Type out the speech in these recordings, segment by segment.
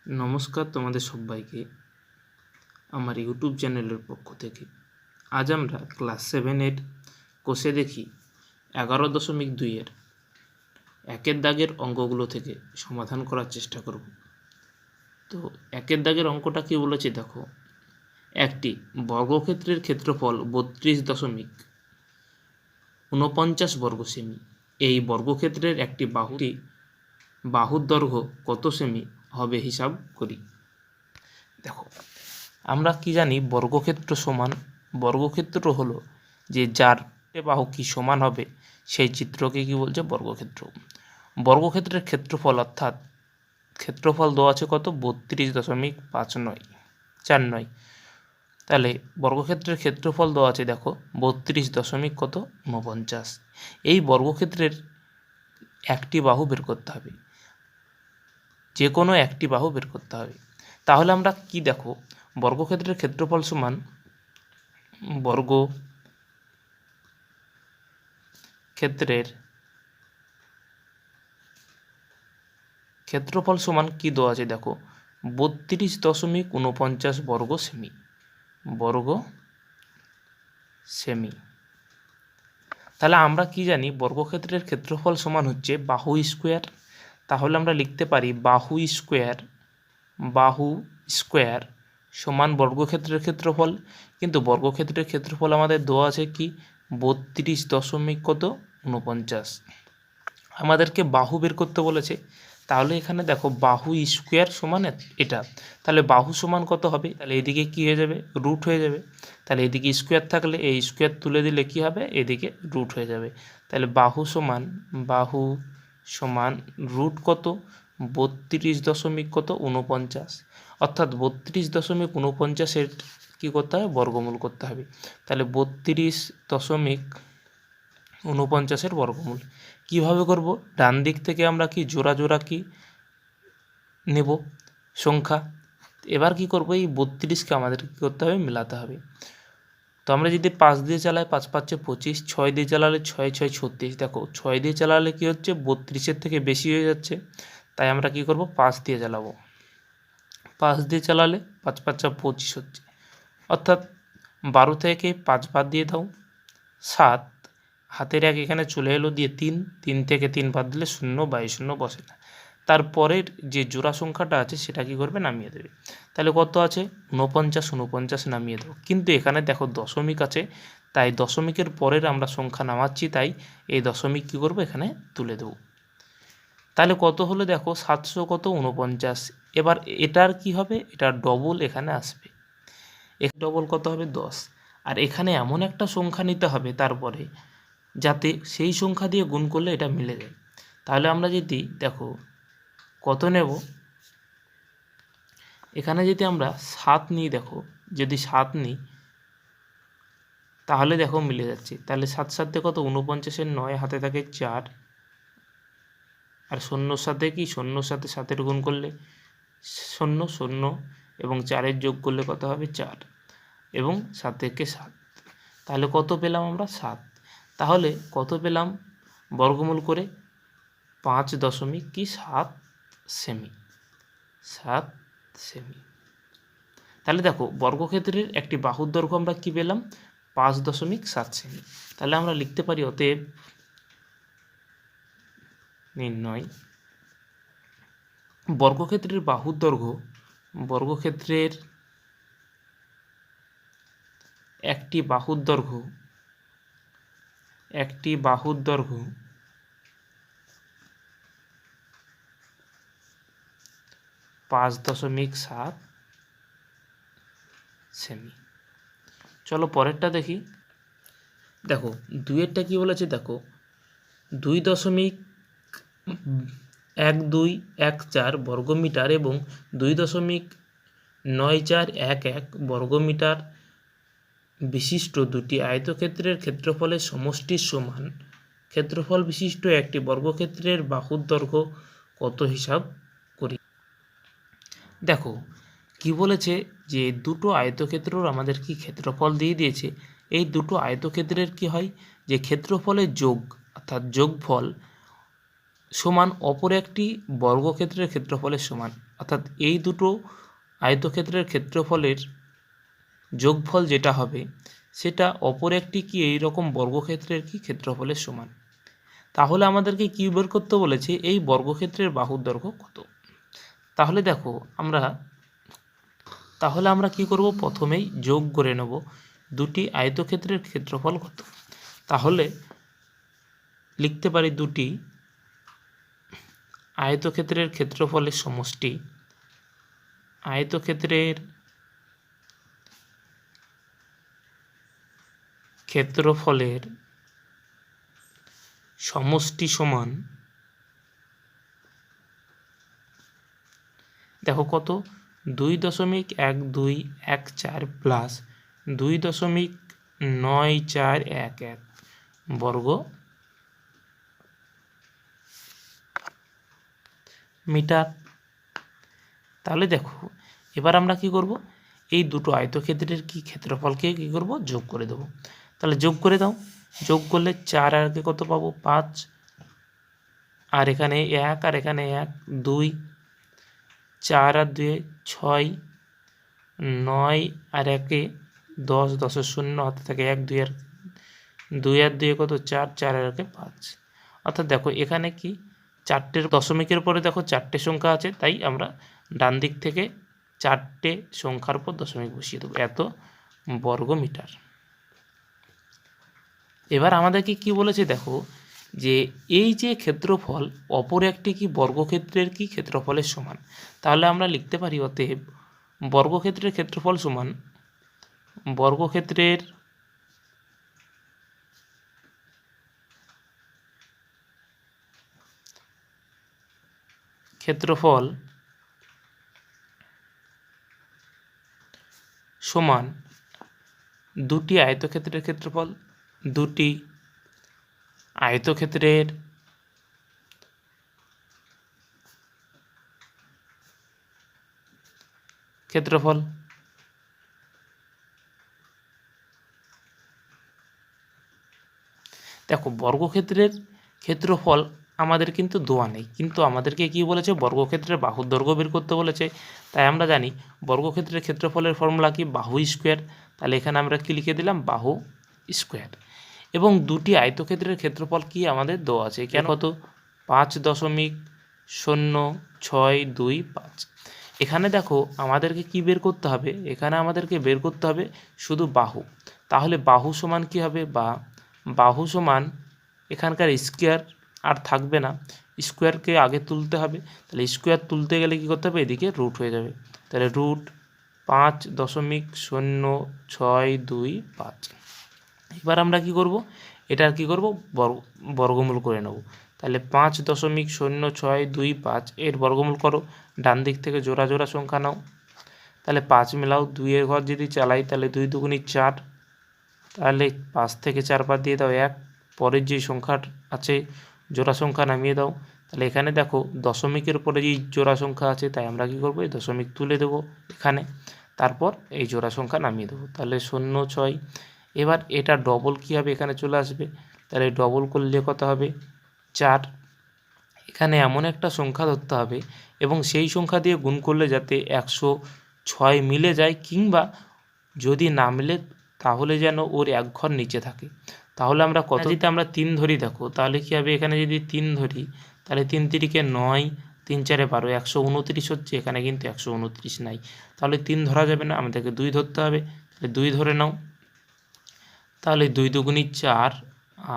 নমস্কার তোমাদের সবাইকে আমার ইউটিউব চ্যানেলের পক্ষ থেকে। আজ আমরা ক্লাস 7-এর কোষে দেখি 11.2-এর একের দাগের অঙ্কগুলো থেকে সমাধান করার চেষ্টা করব। তো একের দাগের অঙ্কটা কি বলেছে দেখো, একটি বর্গক্ষেত্রের ক্ষেত্রফল 32.49 বর্গ সেমি। এই বর্গক্ষেত্রের একটি বাহুর দৈর্ঘ্য কত সেমি হবে হিসাব করি। দেখো, আমরা কি জানি বর্গক্ষেত্র হলো যে যার বাহু কি সমান হবে সেই চিত্রকে কি বলছে বর্গক্ষেত্র। বর্গক্ষেত্রের ক্ষেত্রফল অর্থাৎ ক্ষেত্রফল দেওয়া আছে কত 32.49। তাহলে বর্গক্ষেত্রের ক্ষেত্রফল দেওয়া আছে দেখো 32.49। এই বর্গক্ষেত্রের একটি বাহু বের করতে হবে, যে কোনো একটি বাহু বের করতে হবে। তাহলে আমরা কি দেখো, বর্গক্ষেত্রের ক্ষেত্রফল সমান ক্ষেত্রফল সমান কি দেওয়া আছে দেখো 32.49 বর্গ সেমি। তাহলে আমরা কি জানি বর্গক্ষেত্রের ক্ষেত্রফল সমান হচ্ছে বাহু স্কোয়ার। তাহলে আমরা লিখতে পারি বাহু স্কোয়ার সমান বর্গক্ষেত্রের ক্ষেত্রফল। কিন্তু বর্গক্ষেত্রের ক্ষেত্রফল আমাদের দেওয়া আছে কি 32.49। আমাদেরকে বাহু বের করতে বলেছে। তাহলে এখানে দেখো বাহু স্কোয়ার সমান এটা, তাহলে বাহু সমান কত হবে, তাহলে এদিকে কি হয়ে যাবে রুট হয়ে যাবে। তাহলে এদিকে স্কোয়ার থাকলে এই স্কোয়ার তুলে দিলে কি হবে, এদিকে রুট হয়ে যাবে। তাহলে বাহু সমান রুট কত 32.49, অর্থাৎ 32.49-এর কী করতে হবে বর্গমূল করতে হবে। তাহলে 32.49-এর বর্গমূল কিভাবে করব, ডান দিক থেকে আমরা কি জোড়া কি নেব সংখ্যা। এবার কি করব, এই 32কে আমাদের কী করতে হবে মেলাতে হবে। তো আমরা যদি 5 দিয়ে চালাই 5 5 25, 6 দিয়ে চালালে 6 6 36। দেখো 6 দিয়ে চালালে কি হচ্ছে 32-এর থেকে বেশি হয়ে যাচ্ছে, তাই আমরা কি করব 5 দিয়ে চালাবো। 5 দিয়ে চালালে 5 5 25 হচ্ছে, অর্থাৎ 12 থেকে 5 বাদ দিয়ে দাও 7, হাতের 1 এখানে চলে এলো, দিয়ে 3 থেকে 3 বাদ দিলে 0, 0 বসে না। তারপরের যে জোড়া সংখ্যাটা আছে সেটা কি করবে নামিয়ে দেবে। তাহলে কত আছে 49 নামিয়ে দেবো। কিন্তু এখানে দেখো দশমিক আছে, তাই দশমিকের পরের আমরা সংখ্যা নামাচ্ছি, তাই এই দশমিক কি করব এখানে তুলে দেবো। তাহলে কত হলো দেখো 749। এবার এটার কি হবে, এটার ডবল এখানে আসবে। ডবল কত হবে 10। আর এখানে এমন একটা সংখ্যা নিতে হবে তারপরে যাতে সেই সংখ্যা দিয়ে গুণ করলে এটা মিলে যায়। তাহলে আমরা যদি দেখো কত নেব, এখানে যদি আমরা 7 নিই, দেখো যদি 7 নিই তাহলে দেখো মিলে যাচ্ছে। তাহলে 7 7 কত 49-এর 9, হাতে থাকে 4, আর 0-র সাথে কি 0-র সাথে 7-এর গুণ করলে 0 0 এবং 4-এর যোগ করলে কত হবে 4 এবং 7 থেকে 7। তাহলে কত পেলাম আমরা 7। তাহলে কত পেলাম বর্গমূল করে 5.7 সেমি। তাহলে দেখো বর্গক্ষেত্রের একটি বাহুর দৈর্ঘ্য আমরা কি পেলাম 5.7 সেমি। তাহলে আমরা লিখতে পারি অতএব নির্ণয় বর্গক্ষেত্রের বাহুর দৈর্ঘ্য, বর্গক্ষেত্রের একটি বাহুর দৈর্ঘ্য 5.7 সেমি। চলো পরেরটা দেখি। দেখো 2-এরটা কি বলেছে, দেখো 2.1214 বর্গমিটার এবং 2.9411 বর্গমিটার বিশিষ্ট দুটি আয়তক্ষেত্রের ক্ষেত্রফলের সমষ্টির সমান ক্ষেত্রফল বিশিষ্ট একটি বর্গক্ষেত্রের বাহুর দৈর্ঘ্য কত হিসাব করি। দেখো কি বলেছে যে দুটো আয়তক্ষেত্রর আমাদের কি ক্ষেত্রফল দিয়ে দিয়েছে। এই দুটো আয়তক্ষেত্রের কি হয় যে ক্ষেত্রফলের যোগ অর্থাৎ যোগফল সমান অপর একটি বর্গক্ষেত্রের ক্ষেত্রফলের সমান, অর্থাৎ এই দুটো আয়তক্ষেত্রের ক্ষেত্রফলের যোগফল যেটা হবে সেটা অপর একটি কি এই রকম বর্গক্ষেত্রের কি ক্ষেত্রফলের সমান। তাহলে আমাদেরকে কি বের করতে বলেছে, এই বর্গক্ষেত্রের বাহুর দৈর্ঘ্য কত। তাহলে দেখো আমরা কি করব, প্রথমেই যোগ করে নেব দুটি আয়তক্ষেত্রের ক্ষেত্রফল কত। তাহলে লিখতে পারি দুটি আয়তক্ষেত্রের ক্ষেত্রফলের সমষ্টি, আয়তক্ষেত্রের ক্ষেত্রফলের সমষ্টি সমান, দেখো কত, 2.1214 প্লাস 2.9411 বর্গ মিটার। তাহলে দেখো এবার আমরা কি করব, এই দুটো আয়তক্ষেত্রের কি ক্ষেত্রফলকে কি করব, যোগ করে দেব। তাহলে যোগ করে দাও, যোগ করলে 4 আর আগে কত পাবো 5, আর এখানে 1 আর এখানে 1 2, 4 আর 2 6, 9 আর 1 10, 10 শূন্য হাতে থাকে 1, 2 আর 2 কত 4, 4 আর 1 5। অর্থাৎ দেখো এখানে কি 4টে দশমিকের পরে দেখো 4টে সংখ্যা আছে, তাই আমরা ডান দিক থেকে 4টে সংখ্যার উপর দশমিক বসিয়ে দেবো, এত বর্গ মিটার। এবার আমাদেরকে কি বলেছে দেখো, যে এই যে ক্ষেত্রফল অপর একটি কি বর্গক্ষেত্রের কি ক্ষেত্রফলের সমান। তাহলে আমরা লিখতে পারি অতএব বর্গক্ষেত্রের ক্ষেত্রফল সমান বর্গক্ষেত্রের ক্ষেত্রফল সমান দুটি আয়তক্ষেত্রের ক্ষেত্রফল, দুটি আয়তক্ষেত্রের ক্ষেত্রফল। দেখো বর্গক্ষেত্রের ক্ষেত্রফল আমাদের কিন্তু দেওয়া নেই, কিন্তু আমাদেরকে কি বলেছে, বর্গক্ষেত্রের বাহুর দৈর্ঘ্য বের করতে বলেছে। তাই আমরা জানি বর্গক্ষেত্রের ক্ষেত্রফলের ফর্মুলা কি, বাহু স্কোয়ার। তাহলে এখানে আমরা কি লিখে দিলাম, বাহু স্কোয়ার। এবং দুটি আয়তক্ষেত্রের ক্ষেত্রফল কি আমাদের দেওয়া আছে, কেন কত 5.0625। এখানে দেখো আমাদেরকে কি বের করতে হবে, এখানে আমাদেরকে বের করতে হবে শুধু বাহু। তাহলে বাহু সমান কি হবে, বা বাহু সমান এখানকার স্কোয়ার আর থাকবে না, স্কোয়ারকে আগে তুলতে হবে। তাহলে স্কোয়ার তুলতে গেলে কি করতে হবে, এদিকে রুট হয়ে যাবে। তাহলে রুট 5.0625। এবার আমরা কি করব, এটার কি করব, বর্গমূল করে নেব। তাহলে 5.0625 এর বর্গমূল করো, ডান দিক থেকে জোড়া জোড়া সংখ্যা নাও। তাহলে 5 মেলাও, 2-এর ঘর যদি চালাই তাহলে 2 দুগুণী 4, তাহলে 5 থেকে 4 বাদ দিয়ে দাও 1, পরের যে সংখ্যা আছে জোড়া সংখ্যা নামিয়ে দাও। তাহলে এখানে দেখো দশমিকের পরে যে জোড়া সংখ্যা আছে, তাই আমরা কি করব, এই দশমিক তুলে দেবো এখানে, তারপর এই জোড়া সংখ্যা নামিয়ে দেবো। তাহলে 0.6। এবার এটা ডবল কী হবে, এখানে চলে আসবে। তাহলে ডবল করলে কত হবে 4। এখানে এমন একটা সংখ্যা ধরতে হবে এবং সেই সংখ্যা দিয়ে গুণ করলে যাতে 106 মিলে যায়, কিংবা যদি না মিলে তাহলে যেন ওর এক ঘর নিচে থাকে। তাহলে আমরা কত, যদি আমরা 3 ধরি দেখো, তাহলে কী হবে, এখানে যদি 3 ধরি তাহলে 3 তিরিকে 9, 3 4 12, 129 হচ্ছে, এখানে কিন্তু 129 নাই। তাহলে 3 ধরা যাবে না, আমাদেরকে 2 ধরতে হবে। তাহলে 2 ধরে নাও। তাহলে 2 দুগুণী 4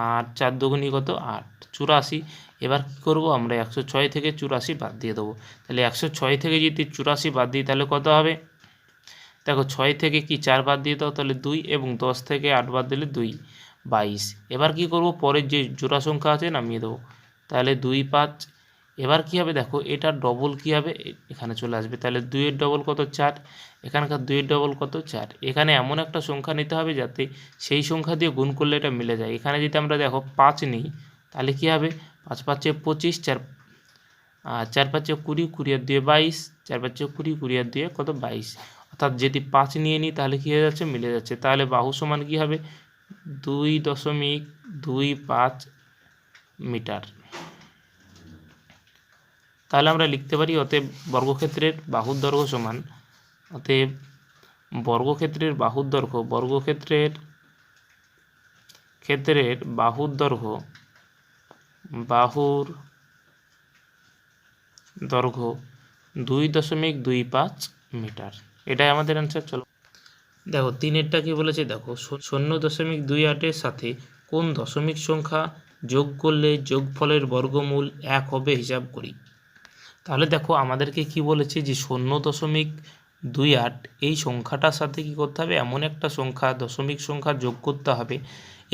আর 4 দুগুণী কত 8, 84। এবার কী করবো, আমরা 106 থেকে 84 বাদ দিয়ে দেবো। তাহলে 106 থেকে যদি 84 বাদ দিই তাহলে কত হবে, দেখো 6 থেকে কি 4 বাদ দিয়ে দাও, তাহলে 2, এবং 10 থেকে 8 বাদ দিলে 2, 22। এবার কি করব, পরের যে জোড়া সংখ্যা আছে নামিয়ে দেবো। তাহলে 2 5। এবার কি হবে দেখো, এটা ডবল কি হবে, এখানে চলে আসবে। তাহলে 2-এর ডবল কত 4, এখানকার 2-এর ডবল কত 4। এখানে এমন একটা সংখ্যা নিতে হবে যাতে সেই সংখ্যা দিয়ে গুণ করলে এটা মিলে যায়। এখানে যদি আমরা দেখো 5 নিই তাহলে কি হবে, 5 5 25, 4 4 5 20, 20 আর 2 22, 4 5 20, 20 আর 2 কত 22। অর্থাৎ যদি 5 নিয়ে নিই তাহলে কী হয়ে যাচ্ছে, মিলে যাচ্ছে। তাহলে বাহু সমান কী হবে, 2.25 মিটার। তাহলে আমরা লিখতে পারি অতএব বর্গক্ষেত্রের বাহুর দৈর্ঘ্য সমান, অতএব বর্গক্ষেত্রের বাহুর দৈর্ঘ্য দৈর্ঘ্য 2.25 মিটার। এটাই আমাদের অ্যান্সার। চলো দেখো 3-এরটা কি বলেছে, দেখো 0.28-এর সাথে কোন দশমিক সংখ্যা যোগ করলে যোগফলের বর্গমূল 1 হবে হিসাব করি। তাহলে দেখো আমাদেরকে কি বলেছে যে 0.28 এই সংখ্যাটার সাথে কি করতে হবে, এমন একটা সংখ্যা দশমিক সংখ্যা যোগ করতে হবে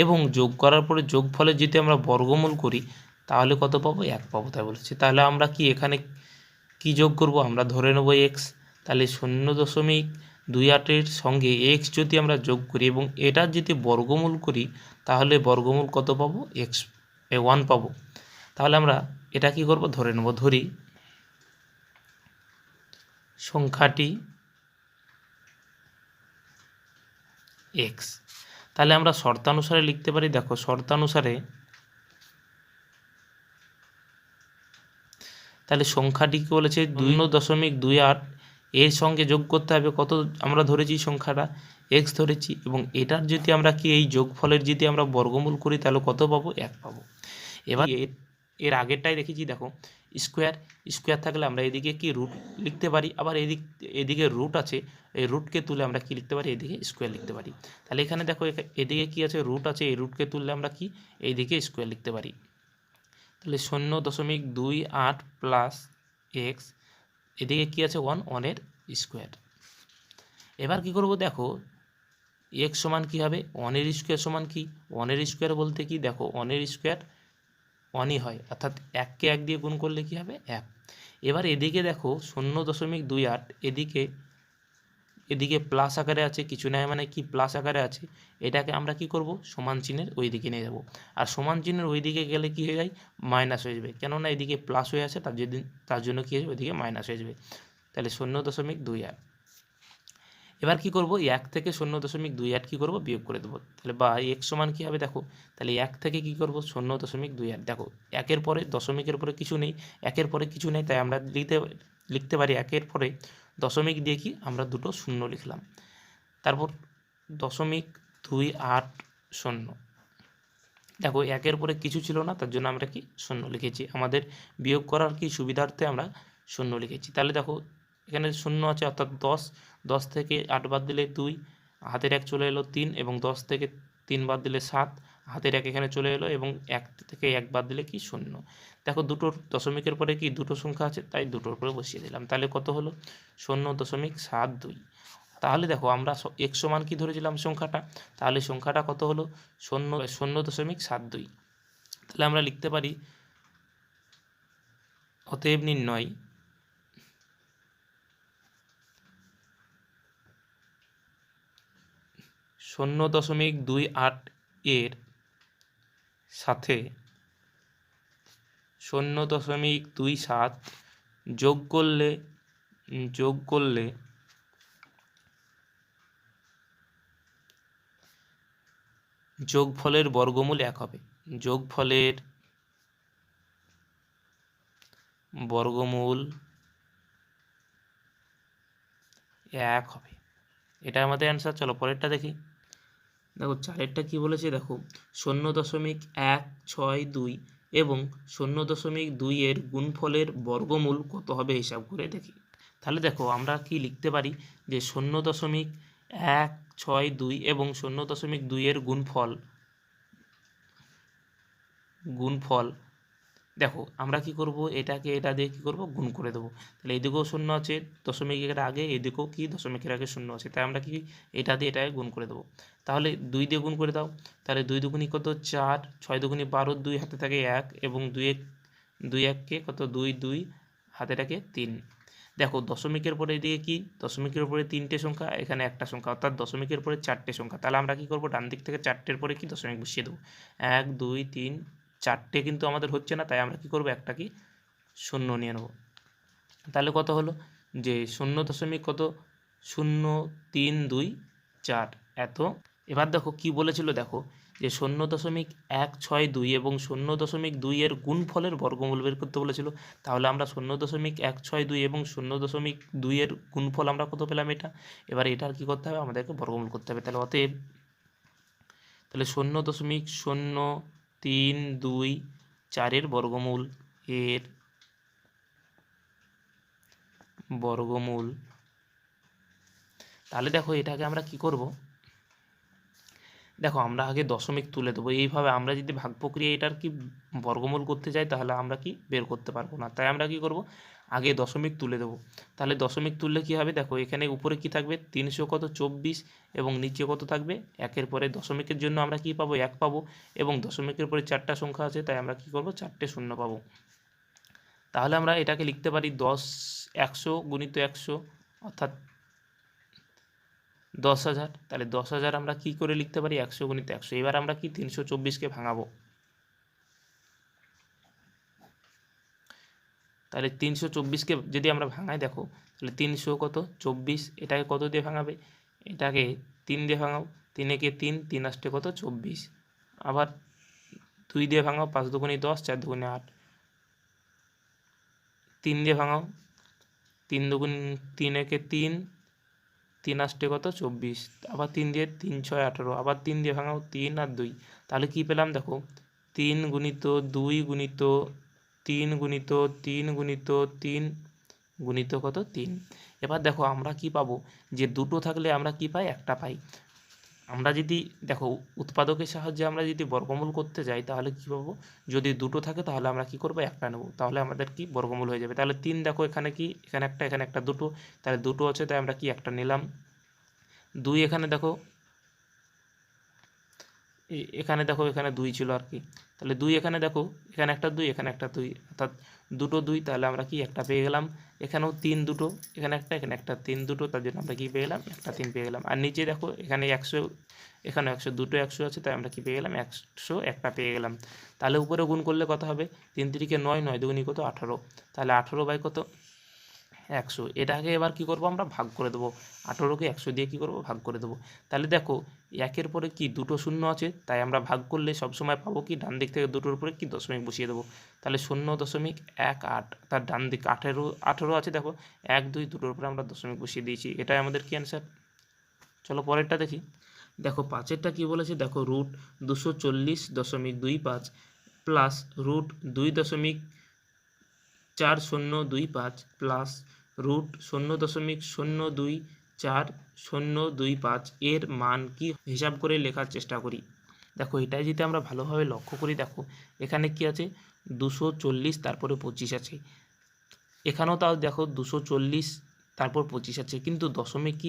এবং যোগ করার পরে যোগফলে যদি আমরা বর্গমূল করি তাহলে কত পাবো, 1 পাবো তাই বলেছে। তাহলে আমরা কি এখানে কি যোগ করব, আমরা ধরে নেব এক্স। তাহলে 0.28-এর সঙ্গে এক্স যদি আমরা যোগ করি এবং এটার যদি বর্গমূল করি তাহলে বর্গমূল কত পাবো, এক্স 1 পাবো। তাহলে আমরা এটা কি করব, ধরে নেব, ধরি সংখ্যাটি এক্স। তাহলে আমরা শর্তানুসারে লিখতে পারি, দেখো শর্তানুসারে তাহলে সংখ্যাটি কি বলেছে 2.28 এর সঙ্গে যোগ করতে হবে কত, আমরা ধরেছি সংখ্যাটা এক্স ধরেছি এবং এটার যদি আমরা কি এই যোগফলের যদি আমরা বর্গমূল করি তাহলে কত পাবো, 1 পাবো। এবার এর আগেরটাই দেখেছি, দেখো স্কোয়ার থাকলে আমরা এদিকে কি রুট লিখতে পারি, আবার এদিকে রুট আছে, এই রুটকে তুলে আমরা কি লিখতে পারি, এদিকে স্কোয়ার লিখতে পারি। তাহলে এখানে দেখো এদিকে কি আছে, রুট আছে, এই রুটকে তুললে আমরা কি এইদিকে স্কোয়ার লিখতে পারি। তাহলে 0.28 প্লাস এক্স, এদিকে কি আছে 1 এর স্কোয়ার। এবার কি করব, দেখো এক্স সমান কি হবে, 1 এর স্কোয়ার সমান কি, 1 এর স্কোয়ার বলতে কি, দেখো 1 এর স্কোয়ার 1ই হয়, অর্থাৎ 1কে 1 দিয়ে গুণ করলে কি হবে, 1। এবার এদিকে দেখো 0.28 এদিকে প্লাস আকারে আছে, কিছু নাই মানে কি প্লাস আকারে আছে, এটাকে আমরা কি করব, সমান চিহ্নের ওই দিকে নিয়ে যাব। আর সমান চিহ্নের ওই দিকে গেলে কি হয়ে যায়, মাইনাস হয়ে যাবে, কেননা এদিকে প্লাস হয়ে আছে তার জন্য কি হয়ে যাবে, ওইদিকে মাইনাস হয়ে যাবে। তাহলে 0.28। এবার কি করব, 1 থেকে 0.28 কি করব, বিয়োগ করে দেবো। তাহলে বা এক্স সমান কি হবে, দেখো তাহলে 1 থেকে কি করব 0.28, দেখো 1-এর পরে দশমিকের পরে কিছু নেই, 1-এর পরে কিছু নেই, তাই আমরা লিখতে পারি 1-এর পরে দশমিক দিয়ে কি আমরা দুটো শূন্য লিখলাম, তারপর 0.28 দেখো 1-এর পরে কিছু ছিল না তার জন্য আমরা কি শূন্য লিখেছি, আমাদের বিয়োগ করার কি সুবিধার্থে আমরা শূন্য লিখেছি। তাহলে দেখো এখানে শূন্য আছে অর্থাৎ 10 থেকে 8 বাদ দিলে 2, হাতের 1 চলে এলো 3 এবং 10 থেকে 3 বাদ দিলে 7, হাতের 1 এখানে চলে এলো এবং 1 থেকে 1 বাদ দিলে কি 0। দেখো দুটোর দশমিকের পরে কি দুটো সংখ্যা আছে তাই দুটোর পরে বসিয়ে দিলাম, তাহলে কত হলো 0.72। তাহলে দেখো আমরা এক্স সমান কি ধরেছিলাম সংখ্যাটা, তাহলে সংখ্যাটা কত হলো 0.72। তাহলে আমরা লিখতে পারি অতএব নির্ণয় 0.28 এর সাথে 0.27 যোগ করলে যোগফলের বর্গমূল 1 হবে, যোগফলের বর্গমূল 1 হবে, এটা আমাদের অ্যান্সার। চলো পরেরটা দেখি, দেখো 4-এরটা কি বলেছে, দেখো 0.162 এবং 0.2 এর গুণফলের বর্গমূল কত হবে হিসাব করে দেখি। তাহলে দেখো আমরা কি লিখতে পারি যে 0.162 এবং 0.2 এর গুণফল দেখো আমরা কি করব, এটাকে এটা দিয়ে কি করব, গুণ করে দেবো। তাহলে এদিকেও শূন্য আছে দশমিকের আগে, এদিকেও কি দশমিকের আগে শূন্য আছে, তাই আমরা কি এটা দিয়ে এটাকে গুণ করে দেবো। তাহলে 2 দিয়ে গুণ করে দাও, তাহলে 2 দুগুণি কত 4, 6 দুগুণি 12, 2 হাতে থাকে 1 এবং 2 1কে কত 2 হাতে থাকে 3। দেখো দশমিকের পরে এদিকে কি, দশমিকের উপরে 3টে সংখ্যা, এখানে একটা সংখ্যা, অর্থাৎ দশমিকের পরে 4টে সংখ্যা। তাহলে আমরা কি করব, ডান দিক থেকে 4টের পরে কি দশমিক বসিয়ে দেবো, 1 2 3 4টে কিন্তু আমাদের হচ্ছে না, তাই আমরা কি করব, একটা কি শূন্য নিয়ে নেব। তাহলে কত হলো যে 0.032 4 এত। এবার দেখো কি বলেছিল, দেখো যে 0.162 এবং 0.2 এর গুণফলের বর্গমূল বের করতে বলেছিল। তাহলে আমরা 0.162 এবং 0.2 এর গুণফল আমরা কত পেলাম এটা। এবার এটার কী করতে হবে, আমাদেরকে বর্গমূল করতে হবে। তাহলে অতএব 0.032 এর বর্গমূল তাহলে দেখো এটাকে আমরা কি করব, দেখো আমরা আগে দশমিক তুলে দেবো। এইভাবে আমরা যদি ভাগ প্রক্রিয়া এটার কি বর্গমূল করতে যাই তাহলে আমরা কি বের করতে পারবো না। তাই আমরা কি করব, আগে দশমিক তুলে দেবো। তাহলে দশমিক তুললে কি হবে, দেখো এখানে উপরে কি থাকবে 324 এবং নিচে কত থাকবে, একের পরে দশমিকের জন্য আমরা কি পাবো, 1 পাবো, এবং দশমিকের পরে 4টা সংখ্যা আছে তাই আমরা কি করব, 4টে শূন্য পাবো। তাহলে আমরা এটাকে লিখতে পারি 100 গুণিত 100 অর্থাৎ 10,000। তাহলে 10,000 আমরা কি করে লিখতে পারি, 100 গুণিত 100। এবার আমরা কি 324কে ভাঙাবো। তাহলে 324কে যদি আমরা ভাঙাই, দেখো তাহলে 300 কত 24, এটাকে কত দিয়ে ভাঙাবে, এটাকে 3 দিয়ে ভাঙাও, 3 একে 3, 3 আসতে কত 24। আবার 2 দিয়ে ভাঙাও, 5 দুগুণে 10, 4 দুগুণে 8, 3 দিয়ে ভাঙাও, 3 একে 3, 3 আসতে কত 24, আবার 3 দিয়ে 3 6 18, আবার 3 দিয়ে ভাঙাও, 3 আর 2। তাহলে কি পেলাম, দেখো 3 গুণিত 2 গুণিত 3 গুণিত 3 গুণিত 3 গুণিত কত 3। এবার দেখো আমরা কি পাবো, যে দুটো থাকলে আমরা কি পাই, একটা পাই। আমরা যদি দেখো উৎপাদকের সাহায্যে আমরা যদি বর্গমূল করতে যাই তাহলে কি পাবো, যদি দুটো থাকে তাহলে আমরা কি করবো, একটা নেব, তাহলে আমাদের কি বর্গমূল হয়ে যাবে। তাহলে 3 দেখো এখানে কি, এখানে একটা দুটো, তাহলে দুটো আছে তাই আমরা কি একটা নিলাম। 2 এখানে দেখো, এখানে দেখো এখানে 2 ছিল আর কি, তাহলে 2 এখানে দেখো, এখানে একটা 2 এখানে একটা 2, অর্থাৎ দুটো 2, তাহলে আমরা কি একটা পেয়ে গেলাম। এখানেও 3 দুটো, এখানে একটা 3 দুটো, তার জন্য আমরা কি পেয়ে গেলাম, একটা 3 পেয়ে গেলাম। আর নিচে দেখো এখানে 100, এখানে 100, দুটো 100 আছে তাই আমরা কি পেয়ে গেলাম, 100 একটা পেয়ে গেলাম। তাহলে উপরে গুণ করলে কত হবে, 3 3 9, 9 দুগুণি কত 18, তাহলে 18 বাই কত 100। এটাকে এবার কি করব, আমরা ভাগ করে দেবো। 18কে 100 দিয়ে কি করব, ভাগ করে দেবো। তাহলে দেখো একের পরে কি দুটো শূন্য আছে তাই আমরা ভাগ করলে সবসময় পাবো কি, ডান দিক থেকে দুটোর উপরে কি দশমিক বসিয়ে দেবো। তাহলে 0.18, তার ডান দিক 18 আছে, দেখো 1 2 দুটোর উপরে আমরা দশমিক বসিয়ে দিয়েছি। এটাই আমাদের কি অ্যান্সার। চলো পরেরটা দেখি। দেখো 5এরটা কি বলেছে, দেখো √240.25 প্লাস √2.4025 প্লাস √0.024 এর মান কি, হিসাব করে লেখার চেষ্টা করি। দেখো এটাই যদি আমরা ভালোভাবে লক্ষ্য করি, দেখো এখানে কি আছে 240, তারপরে 25 আছে, এখানেও তাও দেখো 240 তারপর 25 আছে, কিন্তু দশমিক কি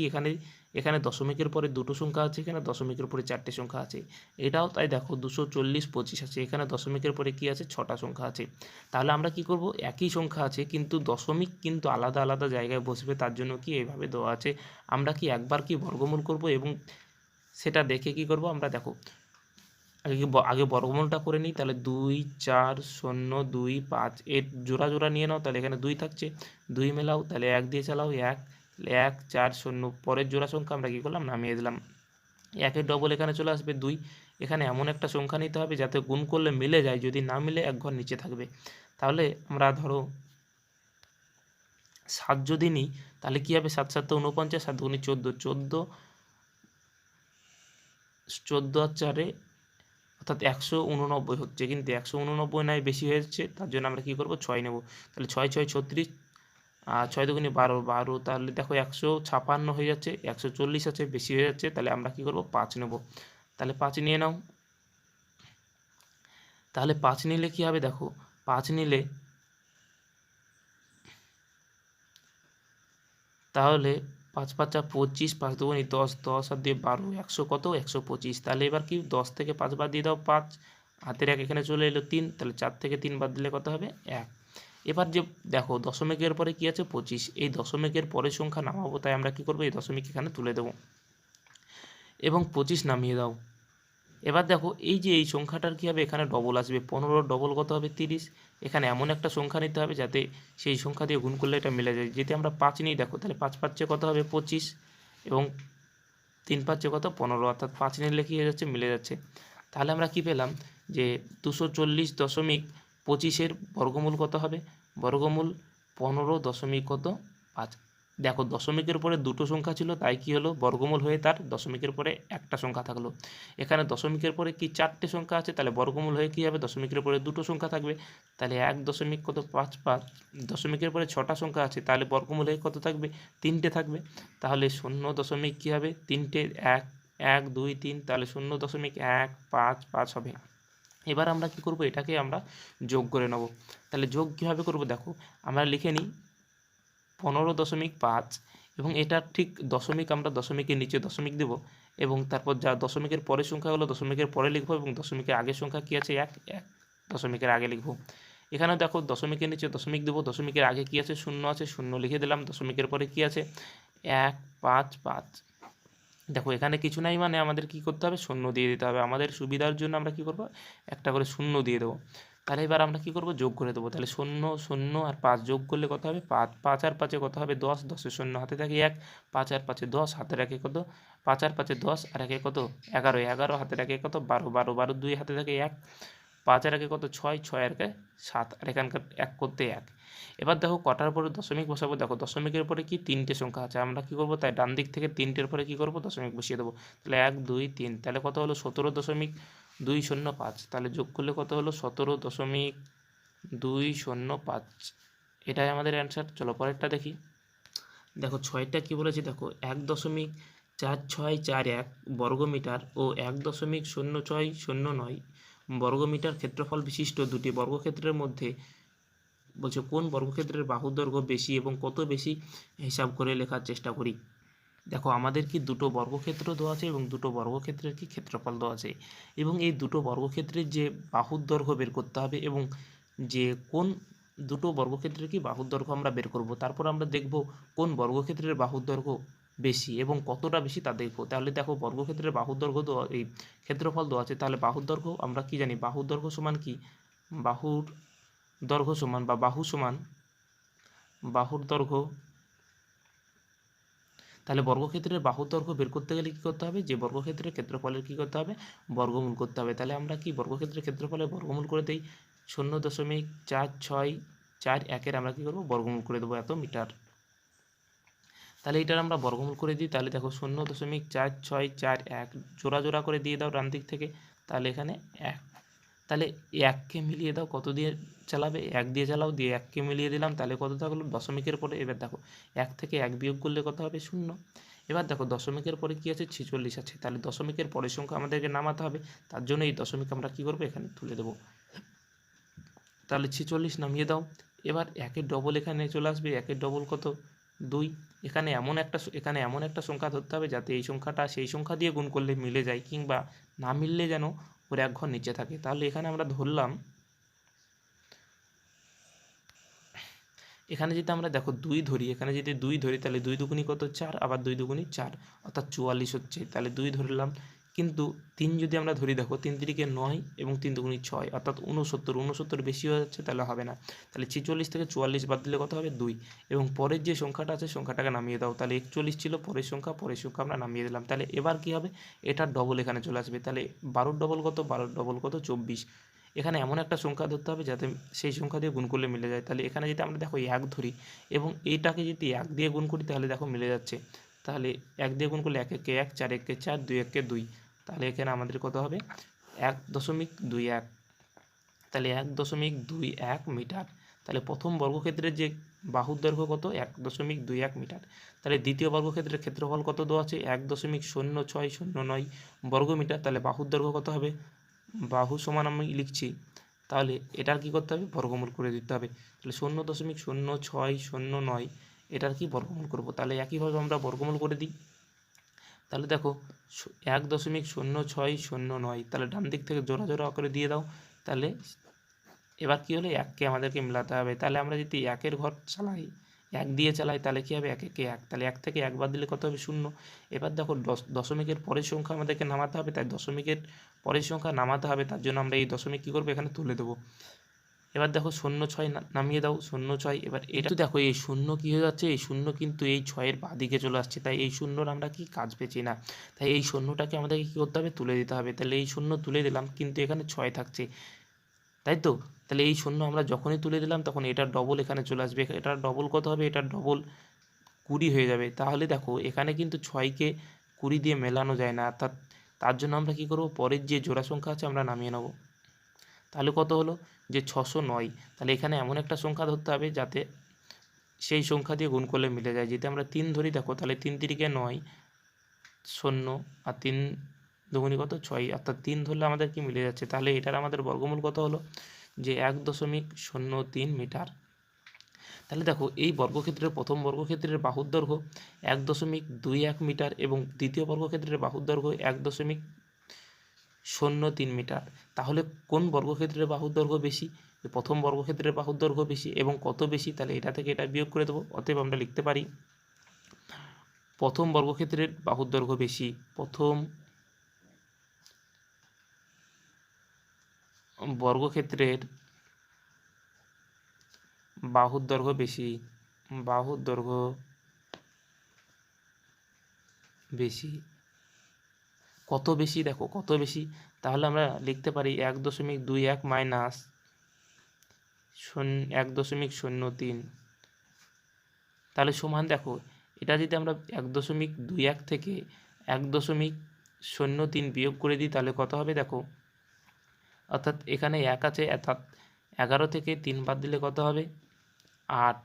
এখানে দশমিকের পরে দুটো সংখ্যা আছে, এখানে দশমিকের পরে 4টে সংখ্যা আছে। এটাও তাই দেখো 240 25 আছে, এখানে দশমিকের পরে কি আছে 6টা সংখ্যা আছে। তাহলে আমরা কি করব, একই সংখ্যা আছে কিন্তু দশমিক কিন্তু আলাদা আলাদা জায়গায় বসবে, তার জন্য কি এইভাবে দেওয়া আছে। আমরা কি একবার কি বর্গমূল করব এবং সেটা দেখে কি করব, আমরা দেখো আগে বর্গমূলটা করে নিই। তাহলে 2 4 0 2 5 এর জোড়া জোড়া নিয়ে নাও, তাহলে এখানে 2 থাকছে, 2 মেলাও, তাহলে 1 দিয়ে চালাও, 1 1 4 0, পরের জোড়া সংখ্যা আমরা কী করলাম, নামিয়ে দিলাম। 1-এর ডবল এখানে চলে আসবে 2, এখানে এমন একটা সংখ্যা নিতে হবে যাতে গুণ করলে মিলে যায়, যদি না মিলে এক ঘর নিচে থাকবে। তাহলে আমরা ধরো 7 যদি নিই তাহলে কী হবে, 7 7 49, 7 দুগুণে 14, 14 আর 4 অর্থাৎ 189 হচ্ছে, কিন্তু 189 নয় বেশি হয়ে যাচ্ছে, তার জন্য আমরা কী করবো 6 নেব। তাহলে 6 6 36, আর 6 দুগুণে 12 12, তাহলে দেখো 156 হয়ে যাচ্ছে, 140 আছে বেশি হয়ে যাচ্ছে, তাহলে আমরা কী করবো 5 নেব। তাহলে 5 নিয়ে নাও। তাহলে 5 নিলে কী হবে, দেখো 5 নিলে তাহলে 5 5 25, 5 দুগুণে 10, 10 আর দিয়ে 12, 100 কত 125। তাহলে এবার কি 10 থেকে 5 বাদ দিয়ে দাও 5, হাতের 1 এখানে চলে এলো 3, তাহলে 4 থেকে 3 বাদ দিলে কত হবে 1। এবার যে দেখো দশমিকের পরে কি আছে 25, এই দশমিকের পরের সংখ্যা নামাবো, তাই আমরা কি করবো, এই দশমিক এখানে তুলে দেবো এবং 25 নামিয়ে দাও। এবার দেখো এই যে এই সংখ্যাটার কী হবে, এখানে ডবল আসবে, 15 ডবল কত হবে 30, এখানে এমন একটা সংখ্যা নিতে হবে যাতে সেই সংখ্যা দিয়ে গুণ করলে এটা মিলে যায়। যদি আমরা 5 নিই, দেখো তাহলে 5 5 কত হবে 25 এবং 3 5 কত 15, অর্থাৎ 5 নিলে কী হয়ে যাচ্ছে, মিলে যাচ্ছে। তাহলে আমরা কি পেলাম যে 240.25 বর্গমূল কত হবে, বর্গমূল 15.5। দেখো দশমিকের পরে দুটো সংখ্যা ছিল, তাই কি হলো বর্গমূল হয়ে তার দশমিকের পরে একটা সংখ্যা থাকলো। এখানে দশমিকের পরে কি চারটে সংখ্যা আছে, তাহলে বর্গমূল হয়ে কী হবে দশমিকের পরে দুটো সংখ্যা থাকবে, তাহলে 1.55। দশমিকের পরে ছটা সংখ্যা আছে, তাহলে বর্গমূল হয়ে কত থাকবে, তিনটে থাকবে। তাহলে 0. কী হবে, তিনটে 1 1 2 3, তাহলে 0.155 হবে। এবার আমরা কি করব, এটাকে আমরা যোগ করে নেব। তাহলে যোগ কীভাবে করব, দেখো আমরা লিখে নিই 15.5 এবং এটা ঠিক দশমিক, আমরা দশমিকের নিচে দশমিক দেব এবং তারপর যা দশমিকের পরের সংখ্যা হলো দশমিকের পরে লিখব এবং দশমিকের আগের সংখ্যা কী আছে 1 1 দশমিকের আগে লিখব। এখানে দেখো দশমিকের নিচে দশমিক দেবো, দশমিকের আগে কী আছে 0 আছে, 0 লিখে দিলাম। দশমিকের পরে কী আছে 1 5 5। দেখো এখানে কিছু নাই, মানে আমাদের কি করতে হবে 0 দিয়ে দিতে হবে। আমাদের সুবিধার জন্য আমরা কি করব, একটা করে 0 দিয়ে দেবো। তাহলে এবার আমরা কি করব, যোগ করে দেবো। তাহলে 0 0 আর 5 যোগ করলে কত হবে 5, 5 আর 5 কত হবে 10, 10 0 হাতে থাকে 1, 5 আর 5 10 হাতে রাখে কত, 5 আর 5 10 আর একে কত 11, 11 হাতে রাখে কত 12, 12 12 2 হাতে থাকে 1, 5 আর একে কত 6, 6 আর একে 7 আর এখানকার 1 করতে 1। এবার দেখো কটার পরে দশমিক বসাবো, দেখো দশমিকের পরে কি তিনটে সংখ্যা আছে, আমরা কি করব তাই ডান দিক থেকে তিনটের পরে কি করব দশমিক বসিয়ে দেবো। তাহলে 1 2 3, তাহলে কত হলো 17.205। তাহলে যোগ করলে কত হলো 17.205। এটাই আমাদের অ্যান্সার। চলো পরেরটা দেখি। দেখো ছয়টা কি বলেছে, দেখো 1.4641 বর্গমিটার ও 1.0609 বর্গমিটার ক্ষেত্রফল বিশিষ্ট দুটি বর্গক্ষেত্রের মধ্যে বলছে কোন বর্গক্ষেত্রের বাহুর দৈর্ঘ্য বেশি এবং কত বেশি হিসাব করে লেখার চেষ্টা করি। দেখো আমাদের কি দুটো বর্গক্ষেত্র দেওয়া আছে এবং দুটো বর্গক্ষেত্রের কি ক্ষেত্রফল দেওয়া আছে এবং এই দুটো বর্গক্ষেত্রের যে বাহুর দৈর্ঘ্য বের করতে হবে এবং যে কোন দুটো বর্গক্ষেত্রের কি বাহুর দৈর্ঘ্য আমরা বের করব। তারপর আমরা দেখব কোন বর্গক্ষেত্রের বাহুর দৈর্ঘ্য বেশি এবং কতটা বেশি তা দেখব। তাহলে দেখো বর্গক্ষেত্রের বাহুর দৈর্ঘ্য দেওয়া, এই ক্ষেত্রফল দেওয়া আছে, তাহলে বাহুর দৈর্ঘ্য আমরা কি জানি, বাহুর দৈর্ঘ্য সমান কি, বাহুর দৈর্ঘ্য সমান বা বাহু সমান বাহুর দৈর্ঘ্য। তাহলে বর্গক্ষেত্রের বাহুর দৈর্ঘ্য বের করতে গেলে কী করতে হবে, যে বর্গক্ষেত্রের ক্ষেত্রফলের কী করতে হবে, বর্গমূল করতে হবে। তাহলে আমরা কি বর্গক্ষেত্রের ক্ষেত্রফলের বর্গমূল করে দিই, 0.4641 আমরা কী করবো বর্গমূল করে দেবো এত মিটার। তাহলে এটার আমরা বর্গমূল করে দিই। তাহলে দেখো 0.4641 জোড়া জোড়া করে দিয়ে দাও ডান দিক থেকে, তাহলে এখানে 1। তাহলে 1কে মিলিয়ে দাও, কত দিয়ে চালাবে 1 দিয়ে চালাও, দিয়ে 1কে মিলিয়ে দিলাম, তাহলে কত থাকলো দশমিকের পরে। এবার দেখো 1 থেকে 1 বিয়োগ করলে কত হবে 0। এবার দেখো দশমিকের পরে কী আছে 46 আছে, তাহলে দশমিকের পরের সংখ্যা আমাদেরকে নামাতে হবে, তার জন্য এই দশমিক আমরা কী করবো এখানে তুলে দেবো। তাহলে 46 নামিয়ে দাও। এবার 1-এর ডবল এখানে চলে আসবে, 1-এর ডবল কত 2। এখানে এমন একটা সংখ্যা ধরতে হবে যাতে এই সংখ্যাটা সেই সংখ্যা দিয়ে গুণ করলে মিলে যায়, কিংবা না মিললে যেন ওর এক ঘর নিচে থাকে। তাহলে এখানে আমরা ধরলাম, এখানে যদি আমরা দেখো 2 ধরি, এখানে যদি 2 ধরি তাহলে 2 দুগুণি কত 4, আবার 2 দুগুণি 4 অর্থাৎ 44 হচ্ছে, তাহলে 2 ধরলাম। কিন্তু 3 যদি আমরা ধরি, দেখো 3 তিরিকে 9 এবং 3 দুগুণি 6 অর্থাৎ 69 বেশি হয়ে যাচ্ছে, তাহলে হবে না। তাহলে 46 থেকে 44 বাদ দিলে কত হবে 2 এবং পরের যে সংখ্যাটা আছে সংখ্যাটাকে নামিয়ে দাও। তাহলে 41 ছিল পরের সংখ্যা আমরা নামিয়ে দিলাম। তাহলে এবার কি হবে, এটার ডবল এখানে চলে আসবে। তাহলে 12 ডবল কত, 12 ডবল কত 24। এখানে এমন একটা সংখ্যা ধরতে হবে যাতে সেই সংখ্যা দিয়ে গুণ করলে মিলে যায়। তাহলে এখানে যদি আমরা দেখো 1 ধরি এবং এইটাকে যদি 1 দিয়ে গুণ করি তাহলে দেখো মিলে যাচ্ছে। তাহলে 1 দিয়ে গুণ করলে 1 একে 1, 4 একে 4, 2 একে 2, তাহলে এখানে আমাদের কত হবে 1.21। তাহলে 1.21 মিটার। তাহলে প্রথম বর্গক্ষেত্রের যে বাহুর দৈর্ঘ্য কত 1.21 মিটার। তাহলে দ্বিতীয় বর্গক্ষেত্রের ক্ষেত্রফল কত দেওয়া আছে 1.0609 বর্গমিটার। তাহলে বাহুর দৈর্ঘ্য কত হবে, বাহু সমান আমি লিখছি, তাহলে এটার কি করতে হবে বর্গমূল করে দিতে হবে। তাহলে 0.0609 এটার কি বর্গমূল করব। তাহলে একইভাবে আমরা বর্গমূল করে দিই। তাহলে দেখো 1.0609, তাহলে ডান দিক থেকে জোড়া জোড়া করে দিয়ে দাও। তাহলে এবার কি হলো 1কে আমাদেরকে মেলাতে হবে। তাহলে আমরা যদি 1-এর ঘর চালাই, 1 দিয়ে চালাই, তাহলে কী হবে 1 একে 1, তাহলে 1 থেকে 1 বাদ দিলে কত হবে 0। এবার দেখো দশমিকের পরের সংখ্যা আমাদেরকে নামাতে হবে, তাই দশমিকের পরের সংখ্যা নামাতে হবে, তার জন্য আমরা এই দশমিক কী করবো এখানে তুলে দেবো। এবার দেখো 0 6 নামিয়ে দাও 0 6। এবার এটা তো দেখো এই শূন্য কী হয়ে যাচ্ছে, এই শূন্য কিন্তু এই 6-এর বাঁদিকে চলে আসছে, তাই এই শূন্যর আমরা কি কাজ পেয়েছি না, তাই এই শূন্যটাকে আমাদেরকে কী করতে হবে, তুলে দিতে হবে। তাহলে এই শূন্য তুলে দিলাম, কিন্তু এখানে 6 থাকছে, তাই তো। তাহলে এই শূন্য আমরা যখনই তুলে দিলাম তখন এটার ডবল এখানে চলে আসবে, এটার ডবল কত হবে, এটার ডবল 20 হয়ে যাবে। তাহলে দেখো এখানে কিন্তু 6কে 20 দিয়ে মেলানো যায় না, অর্থাৎ তার জন্য আমরা কী করব, পরের যে জোড়া সংখ্যা আছে আমরা নামিয়ে নেব। তাহলে কত হলো, যে 609। তাহলে এখানে এমন একটা সংখ্যা ধরতে হবে যাতে সেই সংখ্যা দিয়ে গুণ করলে মিলে যায়। যদি আমরা 3 ধরি দেখো, তাহলে 3 তিরিকে 9 0 আর 3 দুগুণি কত 6, অর্থাৎ 3 ধরলে আমাদের কি মিলে যাচ্ছে। তাহলে এটার আমাদের বর্গমূল কত হলো, যে 1.03 মিটার। তাহলে দেখো এই বর্গক্ষেত্রের প্রথম বর্গক্ষেত্রের বাহুর দৈর্ঘ্য 1.21 মিটার এবং দ্বিতীয় বর্গক্ষেত্রের বাহুর দৈর্ঘ্য 1.03 মিটার। তাহলে কোন বর্গক্ষেত্রের বাহুর দৈর্ঘ্য বেশি, প্রথম বর্গক্ষেত্রের বাহুর দৈর্ঘ্য বেশি, এবং কত বেশি, তাহলে এটা থেকে এটা বিয়োগ করে দেবো। অতএব আমরা লিখতে পারি প্রথম বর্গক্ষেত্রের বাহুর দৈর্ঘ্য বেশি, প্রথম বর্গক্ষেত্রের বাহুর দৈর্ঘ্য বেশি, বাহুর দৈর্ঘ্য বেশি। কত বেশি, দেখো কত বেশি, তাহলে আমরা লিখতে পারি 1.21 মাইনাস 1.03, তাহলে সমান দেখো এটা যদি আমরা 1.21 থেকে 1.03 বিয়োগ করে দিই তাহলে কত হবে দেখো, অর্থাৎ এখানে 1 আছে, অর্থাৎ 11 থেকে 3 বাদ দিলে কত হবে 8,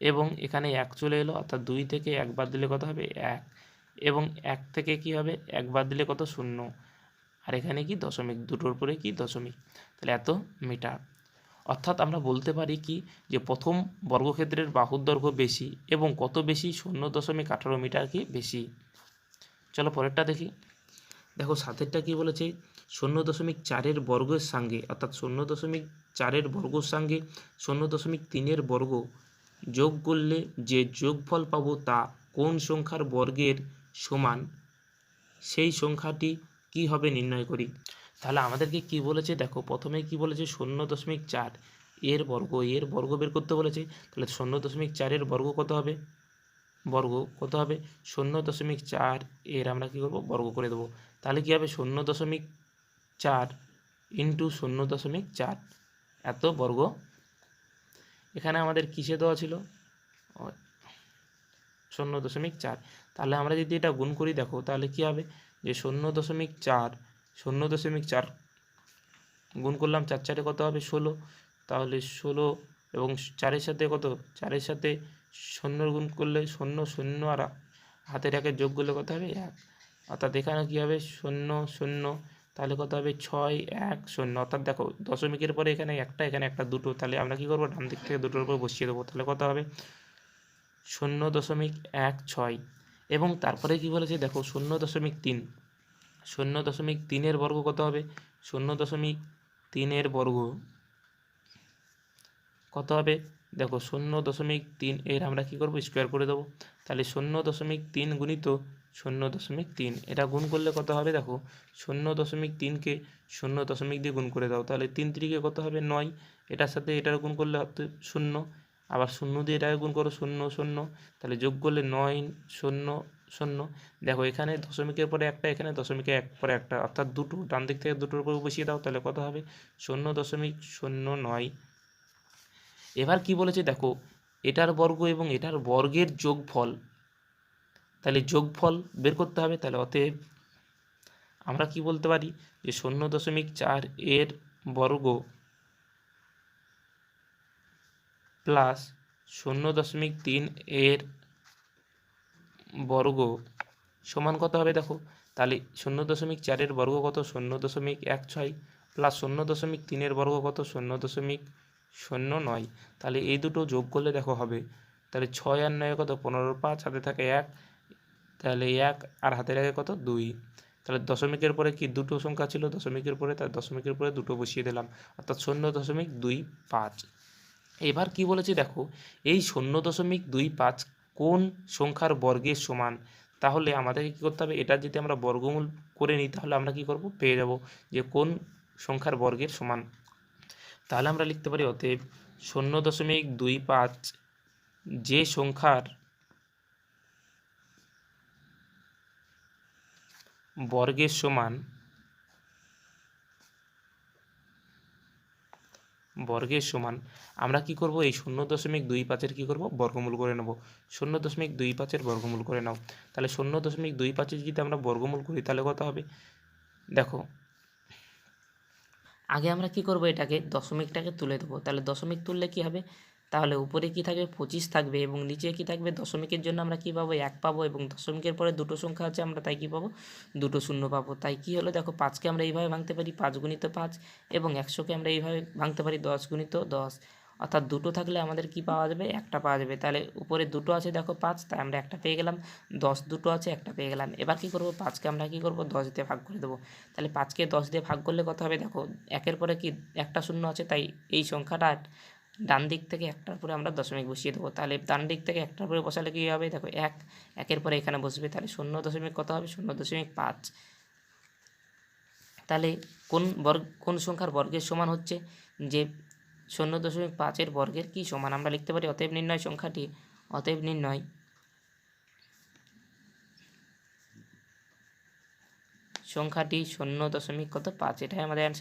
এবং এখানে 1 চলে এলো, অর্থাৎ 2 থেকে 1 বাদ দিলে কত হবে 1, এবং 1 থেকে কি হবে 1 বাদ দিলে কত 0, আর এখানে কি দশমিক, দুটোর পরে কি দশমিক, তাহলে এত মিটার। অর্থাৎ আমরা বলতে পারি কি, যে প্রথম বর্গক্ষেত্রের বাহুর দৈর্ঘ্য বেশি, এবং কত বেশি, 0.18 মিটার কি বেশি। চলো পরেরটা দেখি। দেখো সাতেরটা কি বলেছে, 0.4-এর বর্গের সঙ্গে, অর্থাৎ 0.4-এর বর্গের সঙ্গে 0.3-এর বর্গ যোগ করলে যে যোগফল পাবো তা কোন সংখ্যার বর্গের সমান, সেই সংখ্যাটি কি হবে নির্ণয় করি। তাহলে আমাদেরকে কি বলেছে দেখো, প্রথমে কি বলেছে 0.4 এর বর্গ বের করতে বলেছে। তাহলে 0.4-এর বর্গ কত হবে, 0.4 এর আমরা কী করবো, বর্গ করে দেবো। তাহলে কী হবে 0.4 ইন্টু 0.4 এত বর্গ। এখানে আমাদের কিসে দেওয়া ছিল 0.4, তাহলে আমরা যদি এটা গুণ করি দেখো তাহলে কী হবে, যে 0.4 গুণ করলাম 4 4-এ কত হবে 16, তাহলে 16 এবং 4-এর সাথে কত, 4-এর সাথে 0 গুণ করলে 0 0 আর হাতের 1-এর যোগ করলে কত হবে 1, অর্থাৎ এখানে কী হবে 0 0, তাহলে কত হবে 6 1 0, অর্থাৎ দেখো দশমিকের পরে এখানে একটা দুটো, তাহলে আমরা কী করবো, ডান দিক থেকে দুটোর উপর বসিয়ে দেবো। তাহলে কত হবে 0.16, এবং তারপরে কি বলেছে দেখো 0.3, 0.3-এর বর্গ কত হবে, 0.3-এর বর্গ কত হবে দেখো 0.3 এর আমরা কি করব, স্কোয়ার করে দেবো। তাহলে 0.3 গুণিত 0.3, এটা গুণ করলে কত হবে দেখো, 0.3-কে 0 দিয়ে গুণ করে দাও, তাহলে 3 3-কে কত হবে 9, এটার সাথে এটার গুণ করলে হচ্ছে 0, আবার 0 দিয়ে এটাকে গুণ করো 0 0, তাহলে যোগ করলে 9 0 0। দেখো এখানে দশমিকের পরে একটা, এখানে দশমিকের এক পরে একটা, অর্থাৎ দুটো, ডান দিক থেকে দুটোর উপর বসিয়ে দাও, তাহলে কত হবে 0.09। এবার কি বলেছে দেখো, এটার বর্গ এবং এটার বর্গের যোগফল, তাহলে যোগফল বের করতে হবে। তাহলে অতএব আমরা কি বলতে পারি, যে 0.4 এর বর্গ প্লাস 0.3 এর বর্গ সমান কত হবে দেখো, তাহলে 0.4 এর বর্গ কত 0.16 প্লাস 0.3 এর বর্গ কত 0.09, তাহলে এই দুটো যোগ করলে দেখো হবে, তাহলে 6 আর 9 কত 15, 5 হাতে থাকে 1, তাহলে 1 আর হাতের আগে কত 2, তাহলে দশমিকের পরে কি দুটো সংখ্যা ছিল দশমিকের পরে, তার দশমিকের পরে দুটো বসিয়ে দিলাম, অর্থাৎ 0.25। এবার কি বলেছে দেখো, এই 0.25 কোন সংখ্যার বর্গের সমান, তাহলে আমাদেরকে কী করতে হবে, এটা যদি আমরা বর্গমূল করে নিই তাহলে আমরা কি করব, পেয়ে যাব যে কোন সংখ্যার বর্গের সমান। তাহলে আমরা লিখতে পারি অতএব 0.25 যে সংখ্যার বর্গের সমান আমরা কি করব, এই 0.25-এর কি করব, বর্গমূল করে নেব। 0.25-এর বর্গমূল করে নাও। তাহলে 0.25-এর যদি আমরা বর্গমূল করি তাহলে কত হবে দেখো। আগে আমরা কি করব, এটাকে দশমিকটাকে তুলে দেবো। তাহলে দশমিক তুললে কি হবে, তাহলে উপরে কি থাকবে 25 থাকবে এবং নিচে কি থাকবে, দশমিকের জন্য আমরা কি পাবো 1 পাবো এবং দশমিকের পরে দুটো সংখ্যা আছে আমরা তাই কি পাবো, দুটো শূন্য পাবো। তাই কি হলো দেখো, 5কে আমরা এইভাবে ভাঙতে পারি 5 গুণিত 5 এবং 100কে আমরা এইভাবে ভাঙতে পারি 10 গুণিত 10। অর্থাৎ দুটো থাকলে আমাদের কি পাওয়া যাবে, একটা পাওয়া যাবে। তাহলে উপরে দুটো আছে দেখো 5, তাই আমরা একটা পেয়ে গেলাম। 10 দুটো আছে, একটা পেয়ে গেলাম। এবার কি করব, 5কে আমরা কি করব 10 দিয়ে ভাগ করে দেবো। তাহলে 5কে 10 দিয়ে ভাগ করলে কত হবে দেখো, একের পরে কি একটা শূন্য আছে, তাই এই সংখ্যাটা ডান দিক থেকে একটার পরে আমরা দশমিক বসিয়ে দেবো। তাহলে ডান দিক থেকে একটার পরে বসালে কী হবে দেখো, একের পরে এখানে বসবে। তাহলে 0 কত হবে, 0.5। তাহলে কোন সংখ্যার বর্গের সমান হচ্ছে, যে 0.5-এর বর্গের কি সমান, আমরা লিখতে পারি অতএব নির্ণয় সংখ্যাটি 0.5, এটাই আমাদের অ্যান্সার।